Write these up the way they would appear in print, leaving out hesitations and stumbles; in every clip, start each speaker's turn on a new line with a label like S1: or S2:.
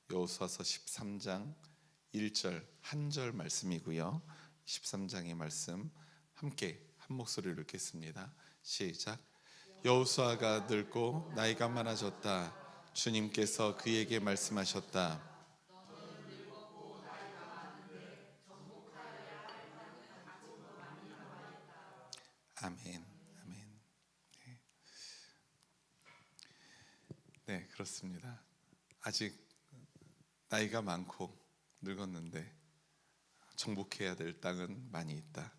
S1: 여호수아서 13장 1절 한 절 말씀이고요. 13장의 말씀 함께 한 목소리로 읽겠습니다. 시작. 여호수아가 늙고 나이가 많아졌다. 주님께서 그에게 말씀하셨다. 아멘. 아멘. 네, 그렇습니다. 아직 나이가 많고 늙었는데 정복해야 될 땅은 많이 있다.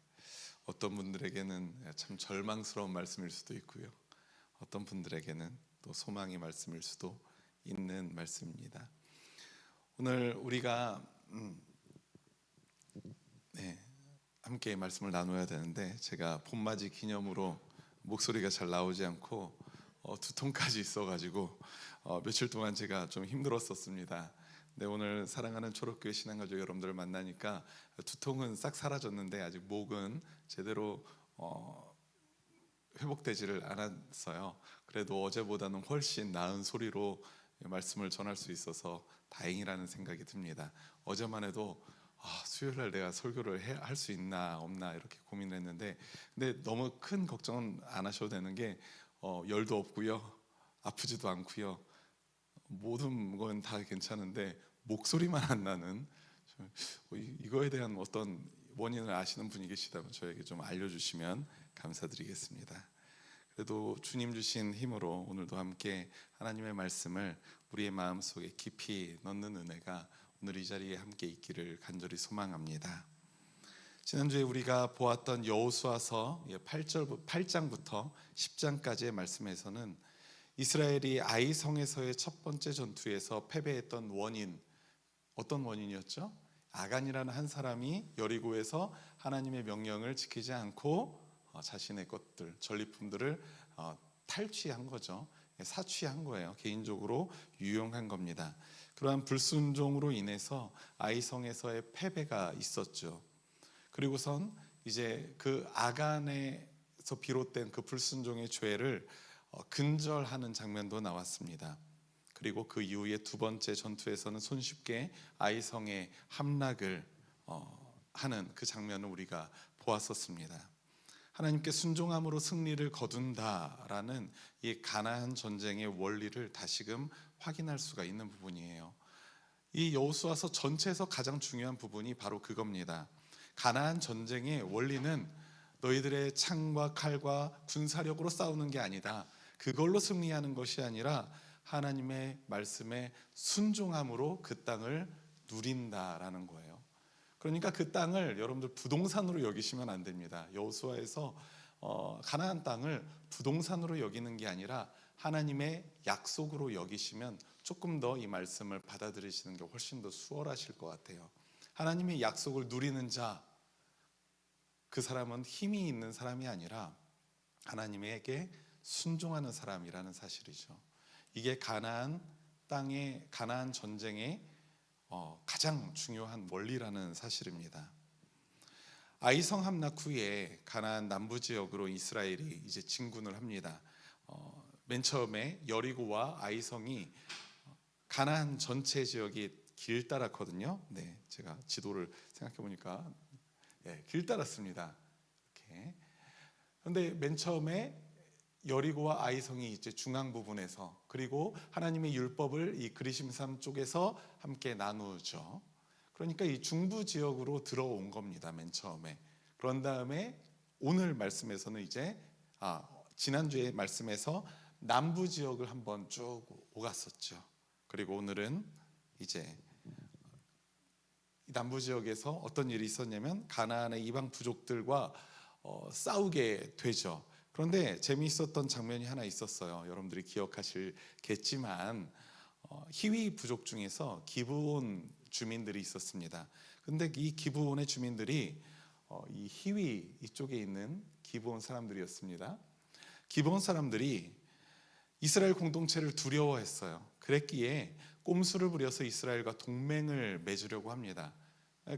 S1: 어떤 분들에게는 참 절망스러운 말씀일 수도 있고요. 어떤 분들에게는 또 소망의 말씀일 수도 있는 말씀입니다. 오늘 우리가 함께 말씀을 나눠야 되는데 제가 봄맞이 기념으로 목소리가 잘 나오지 않고 두통까지 있어가지고 며칠 동안 제가 좀 힘들었었습니다. 네, 오늘 사랑하는 초록교회 신앙가족 여러분들을 만나니까 두통은 싹 사라졌는데 아직 목은 제대로 회복되지를 않았어요. 그래도 어제보다는 훨씬 나은 소리로 말씀을 전할 수 있어서 다행이라는 생각이 듭니다. 어제만 해도 수요일날 내가 설교를 할 수 있나 없나 이렇게 고민을 했는데, 근데 너무 큰 걱정은 안 하셔도 되는 게 열도 없고요, 아프지도 않고요, 모든 건 다 괜찮은데 목소리만 안 나는, 이거에 대한 어떤 원인을 아시는 분이 계시다면 저에게 좀 알려주시면 감사드리겠습니다. 그래도 주님 주신 힘으로 오늘도 함께 하나님의 말씀을 우리의 마음속에 깊이 넣는 은혜가 오늘 이 자리에 함께 있기를 간절히 소망합니다. 지난주에 우리가 보았던 여호수아서 8장부터 10장까지의 말씀에서는 이스라엘이 아이성에서의 첫 번째 전투에서 패배했던 원인, 어떤 원인이었죠? 아간이라는 한 사람이 여리고에서 하나님의 명령을 지키지 않고 자신의 것들, 전리품들을 탈취한 거죠. 사취한 거예요. 개인적으로 유용한 겁니다. 그러한 불순종으로 인해서 아이성에서의 패배가 있었죠. 그리고선 이제 그 아간에서 비롯된 그 불순종의 죄를 근절하는 장면도 나왔습니다. 그리고 그 이후에 두 번째 전투에서는 손쉽게 아이성의 함락을 하는 그 장면을 우리가 보았었습니다. 하나님께 순종함으로 승리를 거둔다라는 이 가나안 전쟁의 원리를 다시금 확인할 수가 있는 부분이에요. 이 여호수아서 전체에서 가장 중요한 부분이 바로 그겁니다. 가나안 전쟁의 원리는 너희들의 창과 칼과 군사력으로 싸우는 게 아니다. 그걸로 승리하는 것이 아니라 하나님의 말씀에 순종함으로 그 땅을 누린다라는 거예요. 그러니까 그 땅을 여러분들 부동산으로 여기시면 안 됩니다. 여호수아에서 가나안 땅을 부동산으로 여기는 게 아니라 하나님의 약속으로 여기시면 조금 더 이 말씀을 받아들이시는 게 훨씬 더 수월하실 것 같아요. 하나님의 약속을 누리는 자, 그 사람은 힘이 있는 사람이 아니라 하나님에게 순종하는 사람이라는 사실이죠. 이게 가나안 땅의 가나안 전쟁의 가장 중요한 원리라는 사실입니다. 아이성 함락 후에 가나안 남부 지역으로 이스라엘이 이제 진군을 합니다. 맨 처음에 여리고와 아이성이 가나안 전체 지역이 길 따랐거든요. 네, 제가 지도를 생각해 보니까 길 따랐습니다. 이렇게. 그런데 맨 처음에 여리고와 아이성이 이제 중앙 부분에서, 그리고 하나님의 율법을 이 그리심산 쪽에서 함께 나누죠. 그러니까 이 중부 지역으로 들어온 겁니다, 맨 처음에. 그런 다음에 오늘 말씀에서는 이제 지난주에 말씀에서 남부 지역을 한번 쭉 오갔었죠. 그리고 오늘은 이제 남부 지역에서 어떤 일이 있었냐면 가나안의 이방 부족들과 싸우게 되죠. 그런데 재미있었던 장면이 하나 있었어요. 여러분들이 기억하시겠지만 히위 부족 중에서 기브온 주민들이 있었습니다. 근데 이 기브온의 주민들이 이 히위 이쪽에 있는 기브온 사람들이었습니다. 기브온 사람들이 이스라엘 공동체를 두려워했어요. 그랬기에 꼼수를 부려서 이스라엘과 동맹을 맺으려고 합니다.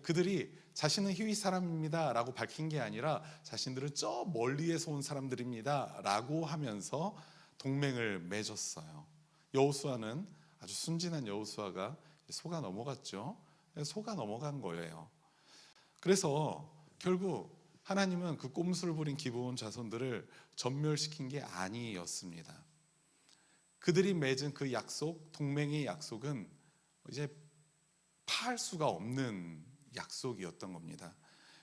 S1: 그들이 자신은 히위 사람입니다 라고 밝힌 게 아니라 자신들은 저 멀리에서 온 사람들입니다 라고 하면서 동맹을 맺었어요. 여호수아는 아주 순진한 여호수아가 속아 넘어갔죠. 속아 넘어간 거예요. 그래서 결국 하나님은 그 꼼수를 부린 기브온 자손들을 전멸시킨 게 아니었습니다. 그들이 맺은 그 약속, 동맹의 약속은 이제 파할 수가 없는 약속이었던 겁니다.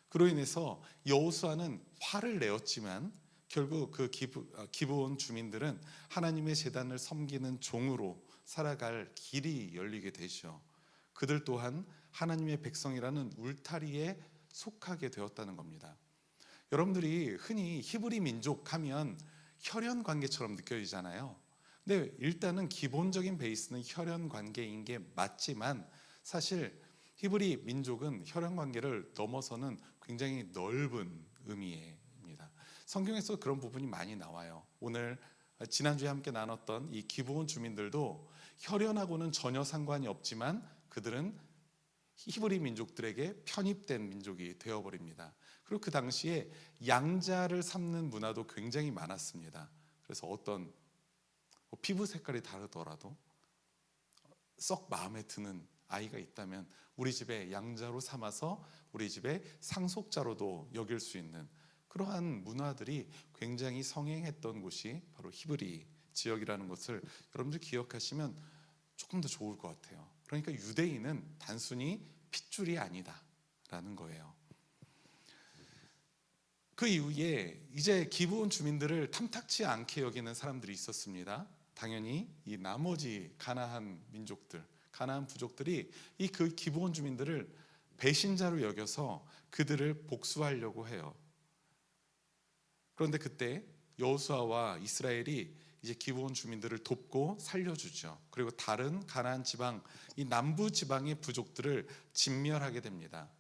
S1: 그로 인해서 여호수아는 화를 내었지만 결국 그 기브온 주민들은 하나님의 제단을 섬기는 종으로 살아갈 길이 열리게 되죠. 그들 또한 하나님의 백성이라는 울타리에 속하게 되었다는 겁니다. 여러분들이 흔히 히브리 민족 하면 혈연 관계처럼 느껴지잖아요. 근데 일단은 기본적인 베이스는 혈연 관계인 게 맞지만 사실 히브리 민족은 혈연 관계를 넘어서는 굉장히 넓은 의미입니다. 성경에서 그런 부분이 많이 나와요. 오늘 지난주에 함께 나눴던 이 기브온 주민들도 혈연하고는 전혀 상관이 없지만 그들은 히브리 민족들에게 편입된 민족이 되어버립니다. 그리고 그 당시에 양자를 삼는 문화도 굉장히 많았습니다. 그래서 어떤 피부 색깔이 다르더라도 썩 마음에 드는 아이가 있다면 우리 집에 양자로 삼아서 우리 집에 상속자로도 여길 수 있는 그러한 문화들이 굉장히 성행했던 곳이 바로 히브리 지역이라는 것을 여러분들 기억하시면 조금 더 좋을 것 같아요. 그러니까 유대인은 단순히 핏줄이 아니다라는 거예요. 그 이후에 이제 기브온 주민들을 탐탁치 않게 여기는 사람들이 있었습니다. 당연히 이 나머지 가나안 민족들, 가나안 부족들이 이 그 기브온 주민들을 배신자로 여겨서 그들을 복수하려고 해요. 그런데 그때 여호수아와 이스라엘이 이제 기브온 주민들을 돕고 살려주죠. 그리고 다른 가나안 지방, 이 남부 지방의 부족들을 진멸하게 됩니다.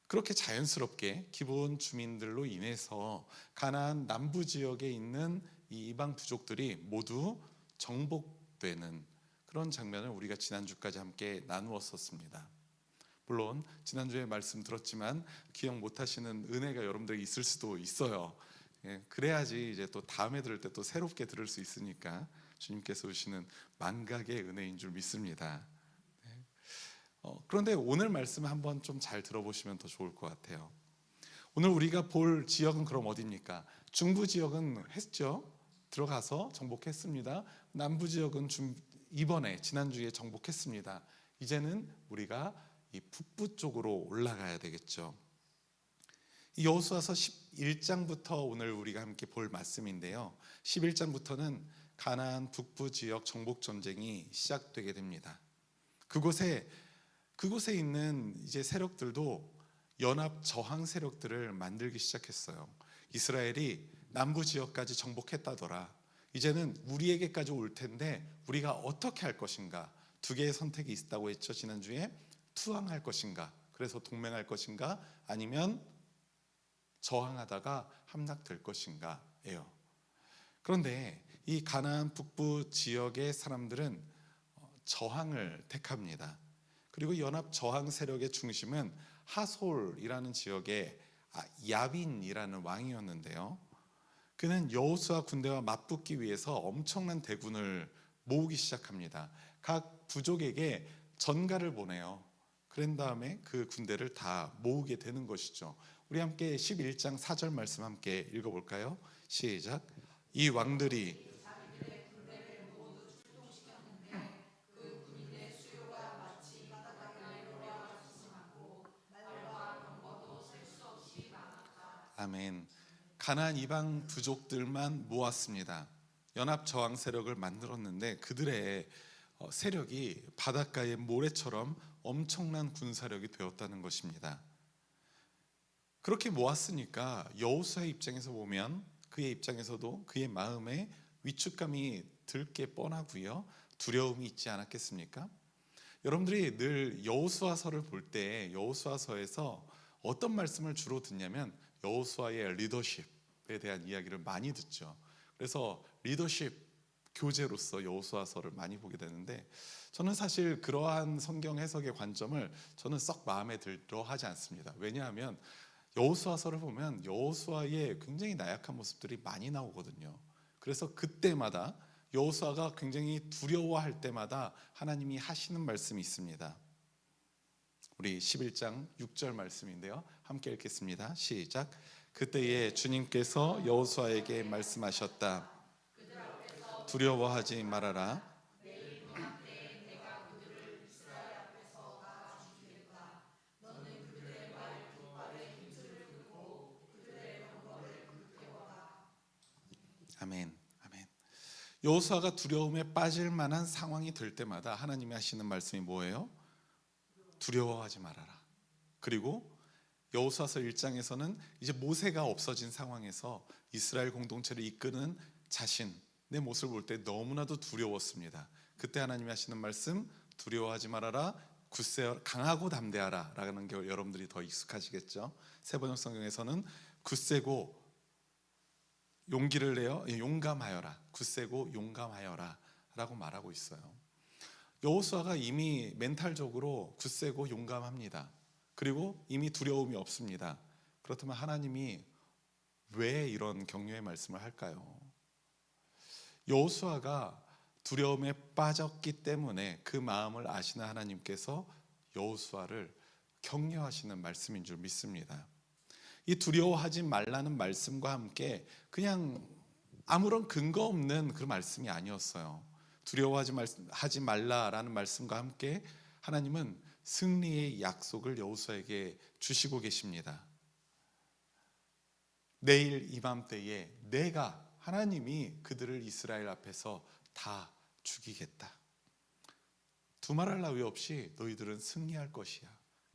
S1: 그렇게 자연스럽게 기브온 주민들로 인해서 가나안 남부 지역에 있는 이 이방 부족들이 모두 정복되는 그런 장면을 우리가 지난주까지 함께 나누었었습니다. 물론 지난주에 말씀 들었지만 기억 못하시는 은혜가 여러분들에게 있을 수도 있어요. 그래야지 이제 또 다음에 들을 때 또 새롭게 들을 수 있으니까 주님께서 주시는 만각의 은혜인 줄 믿습니다. 그런데 오늘 말씀을 한번 좀 잘 들어보시면 더 좋을 것 같아요. 오늘 우리가 볼 지역은 그럼 어디입니까? 중부 지역은 했죠. 들어가서 정복했습니다. 남부 지역은 이번에 지난주에 정복했습니다. 이제는 우리가 이 북부 쪽으로 올라가야 되겠죠. 여호수아서 11장부터 오늘 우리가 함께 볼 말씀인데요. 11장부터는 가나안 북부 지역 정복 전쟁이 시작되게 됩니다. 그곳에 있는 이제 세력들도 연합 저항 세력들을 만들기 시작했어요. 이스라엘이 남부 지역까지 정복했다더라. 이제는 우리에게까지 올 텐데 우리가 어떻게 할 것인가? 두 개의 선택이 있다고 했죠. 지난주에 투항할 것인가? 그래서 동맹할 것인가? 아니면 저항하다가 함락될 것인가예요. 그런데 이 가나안 북부 지역의 사람들은 저항을 택합니다. 그리고 연합 저항 세력의 중심은 하솔이라는 지역의 야빈이라는 왕이었는데요. 그는 여호수아 군대와 맞붙기 위해서 엄청난 대군을 모으기 시작합니다. 각 부족에게 전가를 보내요. 그런 다음에 그 군대를 다 모으게 되는 것이죠. 우리 함께 11장 4절 말씀 함께 읽어볼까요? 시작. 이 왕들이 아멘. 가나안 이방 부족들만 모았습니다. 연합 저항 세력을 만들었는데 그들의 세력이 바닷가의 모래처럼 엄청난 군사력이 되었다는 것입니다. 그렇게 모았으니까 여호수아의 입장에서 보면 그의 입장에서도 그의 마음에 위축감이 들 게 뻔하고요. 두려움이 있지 않았겠습니까? 여러분들이 늘 여호수아서를 볼 때 여호수아서에서 어떤 말씀을 주로 듣냐면 여호수아의 리더십에 대한 이야기를 많이 듣죠. 그래서 리더십 교재로서 여호수아서를 많이 보게 되는데 저는 사실 그러한 성경 해석의 관점을 저는 썩 마음에 들어 하지 않습니다. 왜냐하면 여호수아서를 보면 여호수아의 굉장히 나약한 모습들이 많이 나오거든요. 그래서 그때마다 여호수아가 굉장히 두려워할 때마다 하나님이 하시는 말씀이 있습니다. 우리 11장 6절 말씀인데요. 함께 읽겠습니다. 시작. 그때에 주님께서 여호수아에게 말씀하셨다. 두려워하지 말아라. 아멘. 아멘. 여호수아가 두려움에 빠질 만한 상황이 될 때마다 하나님이 하시는 말씀이 뭐예요? 두려워하지 말아라. 그리고 여호수아서 1장에서는 이제 모세가 없어진 상황에서 이스라엘 공동체를 이끄는 자신의 모습을 볼 때 너무나도 두려웠습니다. 그때 하나님이 하시는 말씀, 두려워하지 말아라, 굳세 강하고 담대하라 라는 게 여러분들이 더 익숙하시겠죠. 세번역 성경에서는 굳세고 용기를 내어 용감하여라, 굳세고 용감하여라 라고 말하고 있어요. 여호수아가 이미 멘탈적으로 굳세고 용감합니다. 그리고 이미 두려움이 없습니다. 그렇다면 하나님이 왜 이런 격려의 말씀을 할까요? 여호수아가 두려움에 빠졌기 때문에 그 마음을 아시는 하나님께서 여호수아를 격려하시는 말씀인 줄 믿습니다. 이 두려워하지 말라는 말씀과 함께 그냥 아무런 근거 없는 그 말씀이 아니었어요. 두려워하지 말라라는 말씀과 함께 하나님은 승리의 약속을 여호수아에게 주시고 계십니다. 내일 이맘때에 내가 하나님이 그들을 이스라엘 앞에서 다 죽이겠다. 두말할 나위 없이 너희들은 승리할 것이야.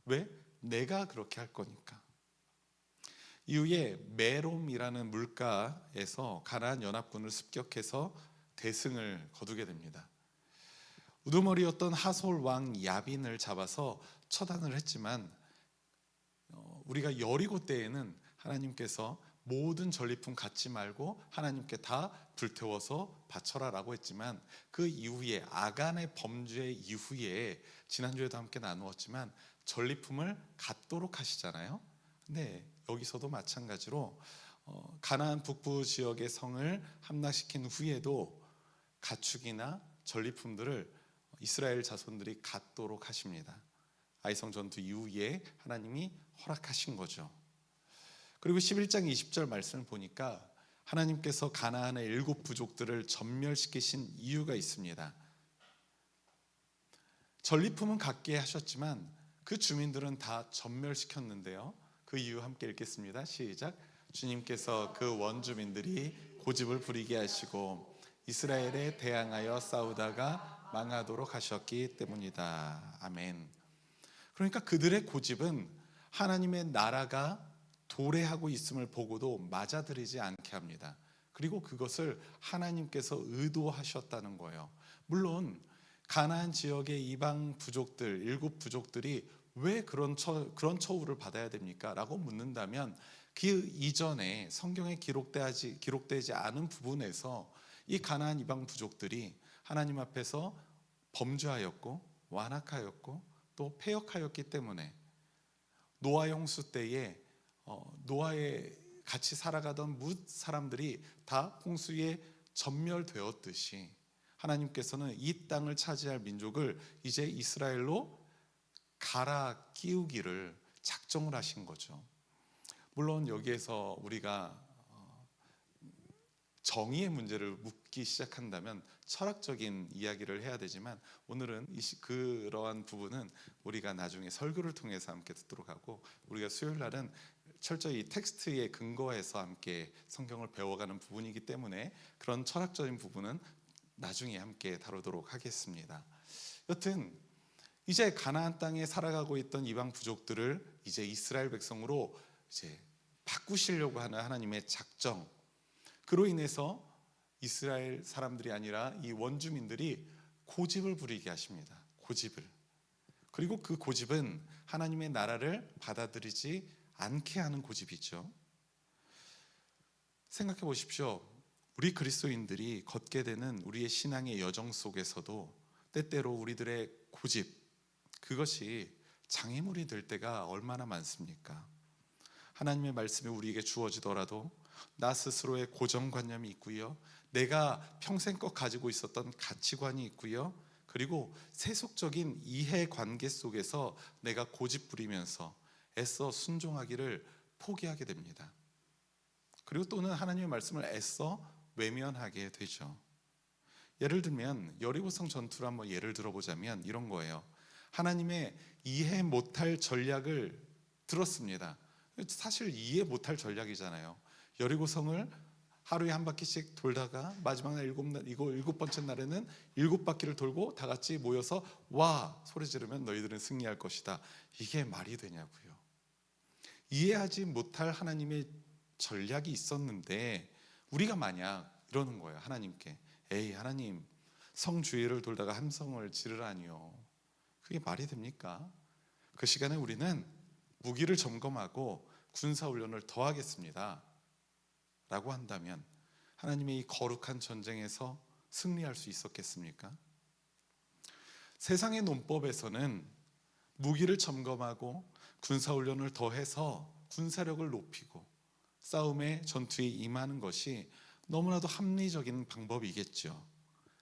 S1: 왜? 내가 그렇게 할 거니까. 이후에 메롬이라는 물가에서 가나안 연합군을 습격해서 대승을 거두게 됩니다. 우두머리였던 하솔 왕 야빈을 잡아서 처단을 했지만 우리가 여리고 때에는 하나님께서 모든 전리품 갖지 말고 하나님께 다 불태워서 바쳐라 라고 했지만 그 이후에 아간의 범죄 이후에 지난주에도 함께 나누었지만 전리품을 갖도록 하시잖아요. 근데 여기서도 마찬가지로 가나안 북부 지역의 성을 함락시킨 후에도 가축이나 전리품들을 이스라엘 자손들이 갖도록 하십니다. 아이성 전투 이후에 하나님이 허락하신 거죠. 그리고 11장 20절 말씀을 보니까 하나님께서 가나안의 7 부족들을 전멸시키신 이유가 있습니다. 전리품은 갖게 하셨지만 그 주민들은 다 전멸시켰는데요. 그 이유 함께 읽겠습니다. 시작. 주님께서 그 원주민들이 고집을 부리게 하시고 이스라엘에 대항하여 싸우다가 망하도록 하셨기 때문이다. 아멘. 그러니까 그들의 고집은 하나님의 나라가 도래하고 있음을 보고도 맞아들이지 않게 합니다. 그리고 그것을 하나님께서 의도하셨다는 거예요. 물론 가나안 지역의 이방 부족들, 7 부족들이 왜 그런 처우를 받아야 됩니까? 라고 묻는다면 그 이전에 성경에 기록되지 않은 부분에서 이 가나안 이방 부족들이 하나님 앞에서 범죄하였고 완악하였고 또 패역하였기 때문에 노아 홍수 때에 노아에 같이 살아가던 뭇 사람들이 다 홍수에 전멸되었듯이 하나님께서는 이 땅을 차지할 민족을 이제 이스라엘로 갈아 끼우기를 작정을 하신 거죠. 물론 여기에서 우리가 정의의 문제를 묻기 시작한다면 철학적인 이야기를 해야 되지만 오늘은 그러한 부분은 우리가 나중에 설교를 통해서 함께 듣도록 하고 우리가 수요일 날은 철저히 텍스트에 근거해서 함께 성경을 배워가는 부분이기 때문에 그런 철학적인 부분은 나중에 함께 다루도록 하겠습니다. 여튼 이제 가나안 땅에 살아가고 있던 이방 부족들을 이제 이스라엘 백성으로 이제 바꾸시려고 하는 하나님의 작정, 그로 인해서 이스라엘 사람들이 아니라 이 원주민들이 고집을 부리게 하십니다. 고집을. 그리고 그 고집은 하나님의 나라를 받아들이지 않게 하는 고집이죠. 생각해 보십시오. 우리 그리스도인들이 걷게 되는 우리의 신앙의 여정 속에서도 때때로 우리들의 고집, 그것이 장애물이 될 때가 얼마나 많습니까? 하나님의 말씀이 우리에게 주어지더라도 나 스스로의 고정관념이 있고요, 내가 평생껏 가지고 있었던 가치관이 있고요, 그리고 세속적인 이해관계 속에서 내가 고집부리면서 애써 순종하기를 포기하게 됩니다. 그리고 또는 하나님의 말씀을 애써 외면하게 되죠. 예를 들면 여리고성 전투를 한번 예를 들어보자면 이런 거예요. 하나님의 이해 못할 전략을 들었습니다. 사실 이해 못할 전략이잖아요. 여리고성을 하루에 한 바퀴씩 돌다가 마지막 날 일곱 번째 날에는 7바퀴를 돌고 다 같이 모여서 와 소리 지르면 너희들은 승리할 것이다. 이게 말이 되냐고요. 이해하지 못할 하나님의 전략이 있었는데 우리가 만약 이러는 거예요. 하나님께 에이 하나님 성 주위를 돌다가 함성을 지르라니요. 그게 말이 됩니까? 그 시간에 우리는 무기를 점검하고 군사훈련을 더 하겠습니다 라고 한다면 하나님의 이 거룩한 전쟁에서 승리할 수 있었겠습니까? 세상의 논법에서는 무기를 점검하고 군사훈련을 더해서 군사력을 높이고 싸움에 전투에 임하는 것이 너무나도 합리적인 방법이겠죠.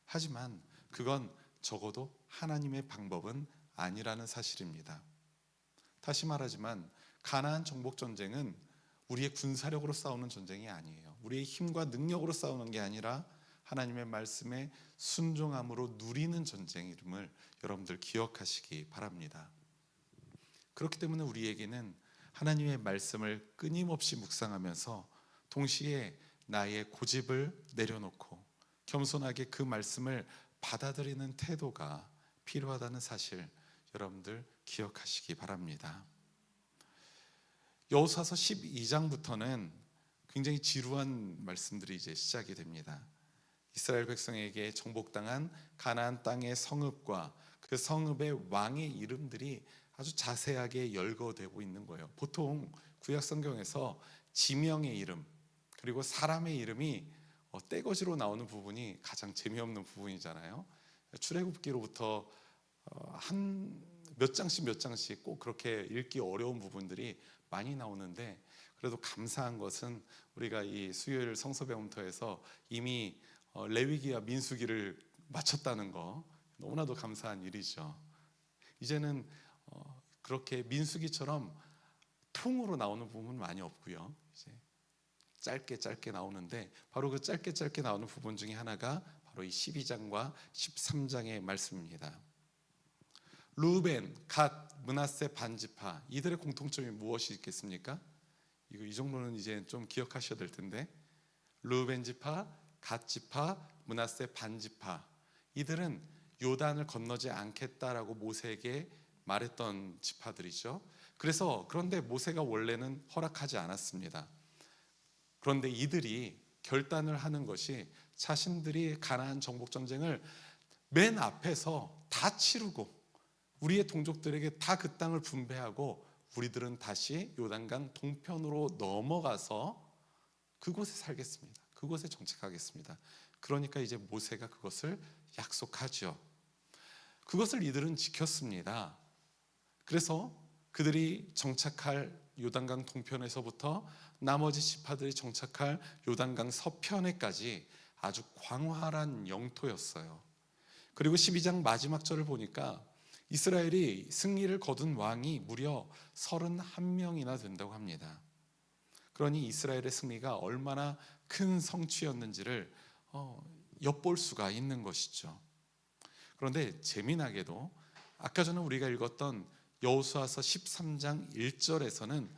S1: 하지만 그건 적어도 하나님의 방법은 아니라는 사실입니다. 다시 말하지만 가나안 정복 전쟁은 우리의 군사력으로 싸우는 전쟁이 아니에요. 우리의 힘과 능력으로 싸우는 게 아니라 하나님의 말씀에 순종함으로 누리는 전쟁임을 여러분들 기억하시기 바랍니다. 그렇기 때문에 우리에게는 하나님의 말씀을 끊임없이 묵상하면서 동시에 나의 고집을 내려놓고 겸손하게 그 말씀을 받아들이는 태도가 필요하다는 사실 여러분들 기억하시기 바랍니다. 여호수아서 12장부터는 굉장히 지루한 말씀들이 이제 시작이 됩니다. 이스라엘 백성에게 정복당한 가나안 땅의 성읍과 그 성읍의 왕의 이름들이 아주 자세하게 열거되고 있는 거예요. 보통 구약 성경에서 지명의 이름 그리고 사람의 이름이 떼거지로 나오는 부분이 가장 재미없는 부분이잖아요. 출애굽기로부터 한 몇 장씩 꼭 그렇게 읽기 어려운 부분들이 많이 나오는데 그래도 감사한 것은 우리가 이 수요일 성서배움터에서 이미 레위기와 민수기를 마쳤다는 거 너무나도 감사한 일이죠. 이제는 그렇게 민수기처럼 통으로 나오는 부분은 많이 없고요. 이제 짧게 나오는데 바로 그 짧게 나오는 부분 중에 하나가 바로 이 12장과 13장의 말씀입니다. 루벤, 갓, 므낫세 반지파 이들의 공통점이 무엇이 있겠습니까? 이 정도는 이제 좀 기억하셔야 될 텐데 루벤 지파, 갓 지파, 므낫세 반지파 이들은 요단을 건너지 않겠다라고 모세에게 말했던 지파들이죠. 그런데 모세가 원래는 허락하지 않았습니다. 그런데 이들이 결단을 하는 것이 자신들이 가나안 정복 전쟁을 맨 앞에서 다 치르고 우리의 동족들에게 다 그 땅을 분배하고 우리들은 다시 요단강 동편으로 넘어가서 그곳에 살겠습니다. 그곳에 정착하겠습니다. 그러니까 이제 모세가 그것을 약속하죠. 그것을 이들은 지켰습니다. 그래서 그들이 정착할 요단강 동편에서부터 나머지 지파들이 정착할 요단강 서편에까지 아주 광활한 영토였어요. 그리고 12장 마지막 절을 보니까 이스라엘이 승리를 거둔 왕이 무려 31명이나 된다고 합니다. 그러니 이스라엘의 승리가 얼마나 큰 성취였는지를 엿볼 수가 있는 것이죠. 그런데 재미나게도 아까 전에 우리가 읽었던 여호수아서 13장 1절에서는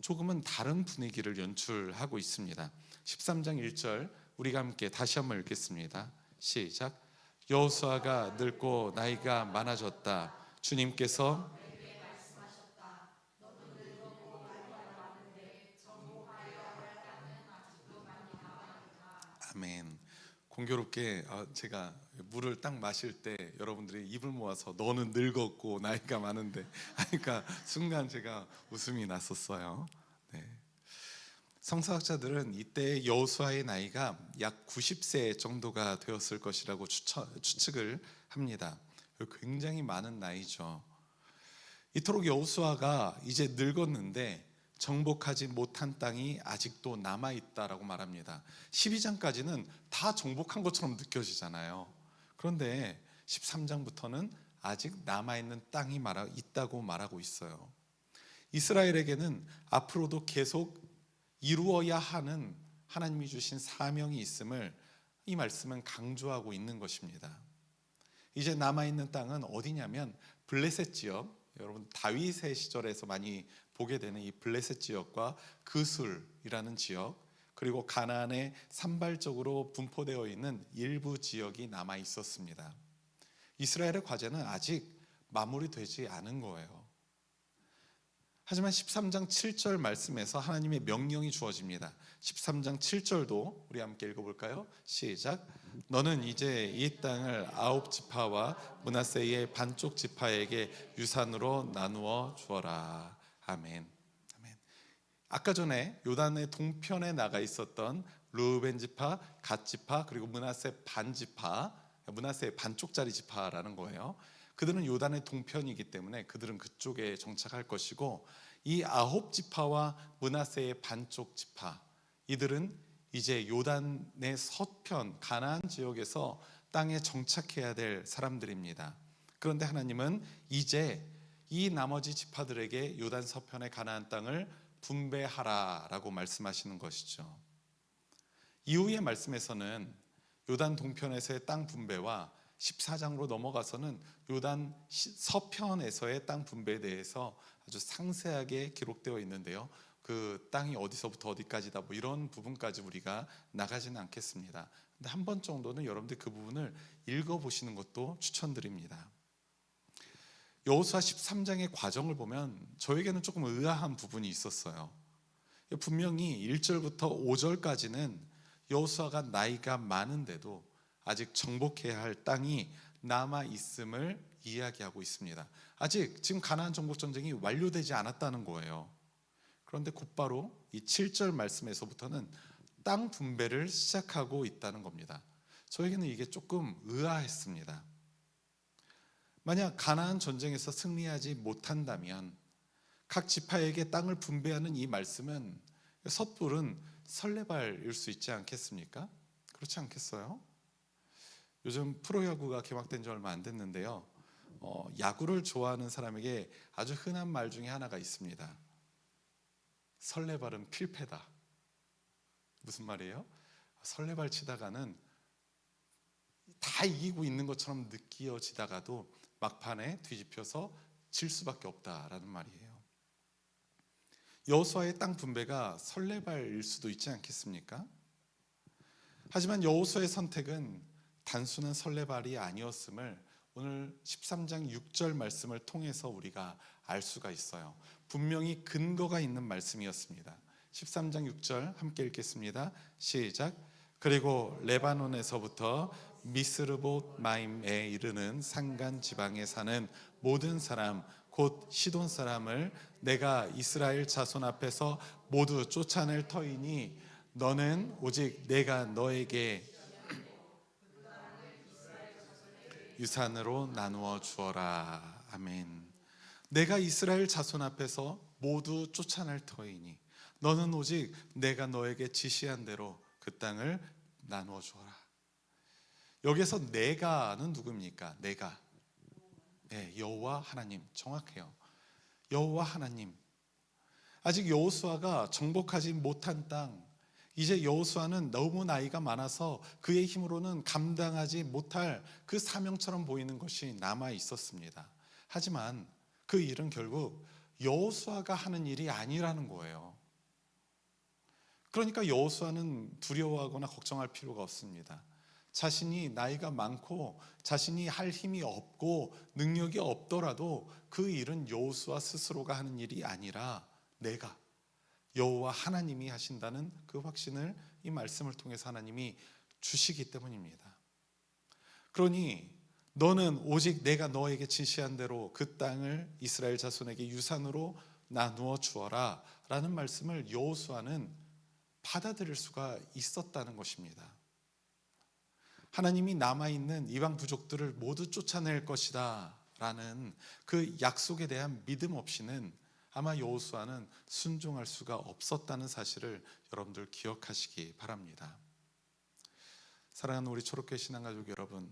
S1: 조금은 다른 분위기를 연출하고 있습니다. 13장 1절 우리가 함께 다시 한번 읽겠습니다. 시작. 여호수아가 늙고 나이가 많아졌다. 주님께서 아멘. 공교롭게 제가 물을 딱 마실 때 여러분들이 입을 모아서 너는 늙었고 나이가 많은데 하니까 순간 제가 웃음이 났었어요. 네. 성서학자들은 이때 여호수아의 나이가 약 90세 정도가 되었을 것이라고 추측을 합니다. 굉장히 많은 나이죠. 이토록 여호수아가 이제 늙었는데 정복하지 못한 땅이 아직도 남아있다라고 말합니다. 12장까지는 다 정복한 것처럼 느껴지잖아요. 그런데 13장부터는 아직 남아있는 땅이 있다고 말하고 있어요. 이스라엘에게는 앞으로도 계속 이루어야 하는 하나님이 주신 사명이 있음을 이 말씀은 강조하고 있는 것입니다. 이제 남아있는 땅은 어디냐면 블레셋 지역, 여러분 다윗의 시절에서 많이 보게 되는 이 블레셋 지역과 그술이라는 지역, 그리고 가나안에 산발적으로 분포되어 있는 일부 지역이 남아 있었습니다. 이스라엘의 과제는 아직 마무리되지 않은 거예요. 하지만 13장 7절 말씀에서 하나님의 명령이 주어집니다. 13장 7절도 우리 함께 읽어볼까요? 시작. 너는 이제 이 땅을 9지파와 므낫세의 반쪽 지파에게 유산으로 나누어 주어라. 아멘. 아멘. 아까 전에 요단의 동편에 나가 있었던 르우벤 지파, 갓 지파, 그리고 므낫세 반 지파, 므낫세의 반쪽짜리 지파라는 거예요. 그들은 요단의 동편이기 때문에 그들은 그쪽에 정착할 것이고, 이 9지파와 므낫세의 반쪽 지파, 이들은 이제 요단의 서편 가나안 지역에서 땅에 정착해야 될 사람들입니다. 그런데 하나님은 이제 이 나머지 지파들에게 요단 서편의 가나안 땅을 분배하라라고 말씀하시는 것이죠. 이후의 말씀에서는 요단 동편에서의 땅 분배와 14장으로 넘어가서는 요단 서편에서의 땅 분배에 대해서 아주 상세하게 기록되어 있는데요. 그 땅이 어디서부터 어디까지다 뭐 이런 부분까지 우리가 나가지는 않겠습니다. 근데 한 번 정도는 여러분들 그 부분을 읽어보시는 것도 추천드립니다. 여호수아 13장의 과정을 보면 저에게는 조금 의아한 부분이 있었어요. 분명히 1절부터 5절까지는 여호수아가 나이가 많은데도 아직 정복해야 할 땅이 남아 있음을 이야기하고 있습니다. 아직 지금 가나안 정복 전쟁이 완료되지 않았다는 거예요. 그런데 곧바로 이 7절 말씀에서부터는 땅 분배를 시작하고 있다는 겁니다. 저에게는 이게 조금 의아했습니다. 만약 가나안 전쟁에서 승리하지 못한다면 각 지파에게 땅을 분배하는 이 말씀은 섣부른 설레발일 수 있지 않겠습니까? 그렇지 않겠어요? 요즘 프로야구가 개막된 지 얼마 안 됐는데요. 야구를 좋아하는 사람에게 아주 흔한 말 중에 하나가 있습니다. 설레발은 필패다. 무슨 말이에요? 설레발 치다가는 다 이기고 있는 것처럼 느껴지다가도 막판에 뒤집혀서 질 수밖에 없다라는 말이에요. 여호수아의 땅 분배가 설레발일 수도 있지 않겠습니까? 하지만 여호수아의 선택은 단순한 설레발이 아니었음을 오늘 13장 6절 말씀을 통해서 우리가 알 수가 있어요. 분명히 근거가 있는 말씀이었습니다. 13장 6절 함께 읽겠습니다. 시작. 그리고 레바논에서부터 미스르봇 마임에 이르는 산간 지방에 사는 모든 사람 곧 시돈 사람을 내가 이스라엘 자손 앞에서 모두 쫓아낼 터이니 너는 오직 내가 너에게 유산으로 나누어 주어라. 아멘. 내가 이스라엘 자손 앞에서 모두 쫓아낼 터이니 너는 오직 내가 너에게 지시한 대로 그 땅을 나누어 주어라. 여기서 내가는 누굽니까? 내가. 네, 여호와 하나님. 정확해요. 여호와 하나님. 아직 여호수아가 정복하지 못한 땅, 이제 여호수아는 너무 나이가 많아서 그의 힘으로는 감당하지 못할 그 사명처럼 보이는 것이 남아 있었습니다. 하지만 그 일은 결국 여호수아가 하는 일이 아니라는 거예요. 그러니까 여호수아는 두려워하거나 걱정할 필요가 없습니다. 자신이 나이가 많고 자신이 할 힘이 없고 능력이 없더라도 그 일은 여호수아 스스로가 하는 일이 아니라 내가 여호와 하나님이 하신다는 그 확신을 이 말씀을 통해서 하나님이 주시기 때문입니다. 그러니 너는 오직 내가 너에게 지시한 대로 그 땅을 이스라엘 자손에게 유산으로 나누어 주어라 라는 말씀을 여호수아는 받아들일 수가 있었다는 것입니다. 하나님이 남아있는 이방 부족들을 모두 쫓아낼 것이다 라는 그 약속에 대한 믿음 없이는 아마 여호수아는 순종할 수가 없었다는 사실을 여러분들 기억하시기 바랍니다. 사랑하는 우리 초록교회 신앙가족 여러분,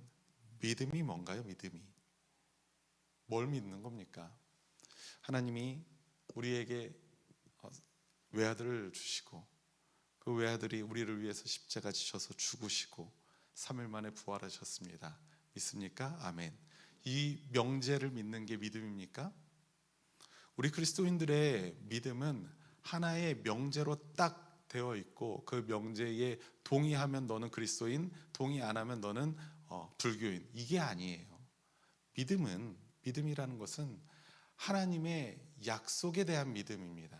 S1: 믿음이 뭔가요? 믿음이 뭘 믿는 겁니까? 하나님이 우리에게 외아들을 주시고 그 외아들이 우리를 위해서 십자가 지셔서 죽으시고 3일 만에 부활하셨습니다. 믿습니까? 아멘. 이 명제를 믿는 게 믿음입니까? 우리 그리스도인들의 믿음은 하나의 명제로 딱 되어 있고 그 명제에 동의하면 너는 그리스도인, 동의 안 하면 너는 불교인. 이게 아니에요. 믿음이라는 것은 하나님의 약속에 대한 믿음입니다.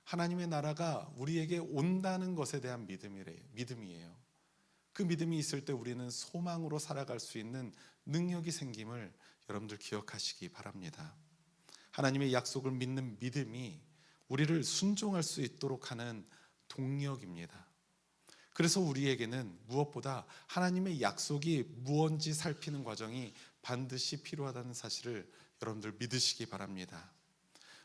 S1: 하나님의 나라가 우리에게 온다는 것에 대한 믿음이에요. 그 믿음이 있을 때 우리는 소망으로 살아갈 수 있는 능력이 생김을 여러분들 기억하시기 바랍니다. 하나님의 약속을 믿는 믿음이 우리를 순종할 수 있도록 하는 동력입니다. 그래서 우리에게는 무엇보다 하나님의 약속이 무언지 살피는 과정이 반드시 필요하다는 사실을 여러분들 믿으시기 바랍니다.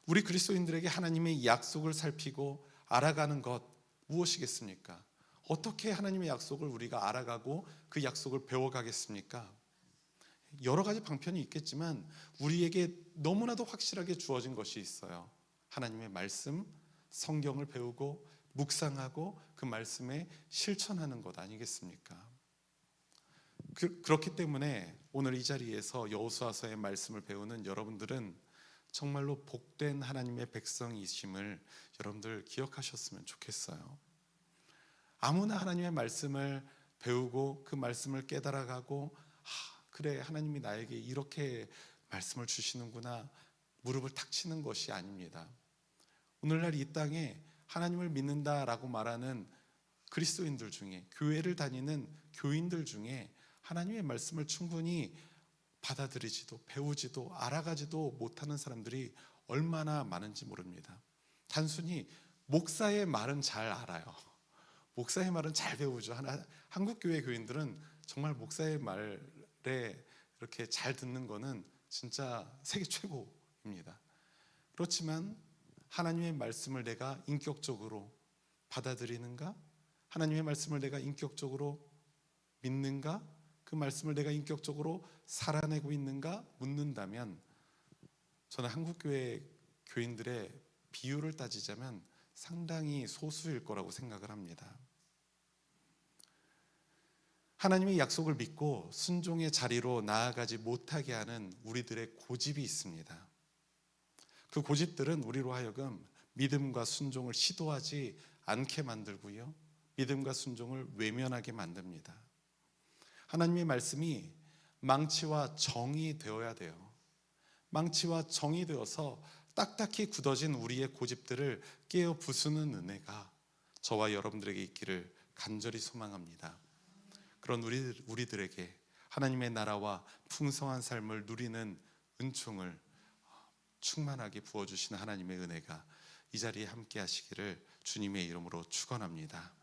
S1: 우리 그리스도인들에게 하나님의 약속을 살피고 알아가는 것 무엇이겠습니까? 어떻게 하나님의 약속을 우리가 알아가고 그 약속을 배워가겠습니까? 여러 가지 방편이 있겠지만 우리에게 너무나도 확실하게 주어진 것이 있어요. 하나님의 말씀, 성경을 배우고 묵상하고 그 말씀에 실천하는 것 아니겠습니까? 그렇기 때문에 오늘 이 자리에서 여호수아서의 말씀을 배우는 여러분들은 정말로 복된 하나님의 백성이심을 여러분들 기억하셨으면 좋겠어요. 아무나 하나님의 말씀을 배우고 그 말씀을 깨달아가고 그래 하나님이 나에게 이렇게 말씀을 주시는구나 무릎을 탁 치는 것이 아닙니다. 오늘날 이 땅에 하나님을 믿는다라고 말하는 그리스도인들 중에 교회를 다니는 교인들 중에 하나님의 말씀을 충분히 받아들이지도 배우지도 알아가지도 못하는 사람들이 얼마나 많은지 모릅니다. 단순히 목사의 말은 잘 알아요. 목사의 말은 잘 배우죠. 한국 교회 교인들은 정말 목사의 말에 이렇게 잘 듣는 거는 진짜 세계 최고입니다. 그렇지만 하나님의 말씀을 내가 인격적으로 받아들이는가? 하나님의 말씀을 내가 인격적으로 믿는가? 그 말씀을 내가 인격적으로 살아내고 있는가? 묻는다면 저는 한국교회 교인들의 비율을 따지자면 상당히 소수일 거라고 생각을 합니다. 하나님의 약속을 믿고 순종의 자리로 나아가지 못하게 하는 우리들의 고집이 있습니다. 그 고집들은 우리로 하여금 믿음과 순종을 시도하지 않게 만들고요, 믿음과 순종을 외면하게 만듭니다. 하나님의 말씀이 망치와 정이 되어야 돼요. 망치와 정이 되어서 딱딱히 굳어진 우리의 고집들을 깨어 부수는 은혜가 저와 여러분들에게 있기를 간절히 소망합니다. 그런 우리들에게 하나님의 나라와 풍성한 삶을 누리는 은총을 충만하게 부어주시는 하나님의 은혜가 이 자리에 함께 하시기를 주님의 이름으로 축원합니다.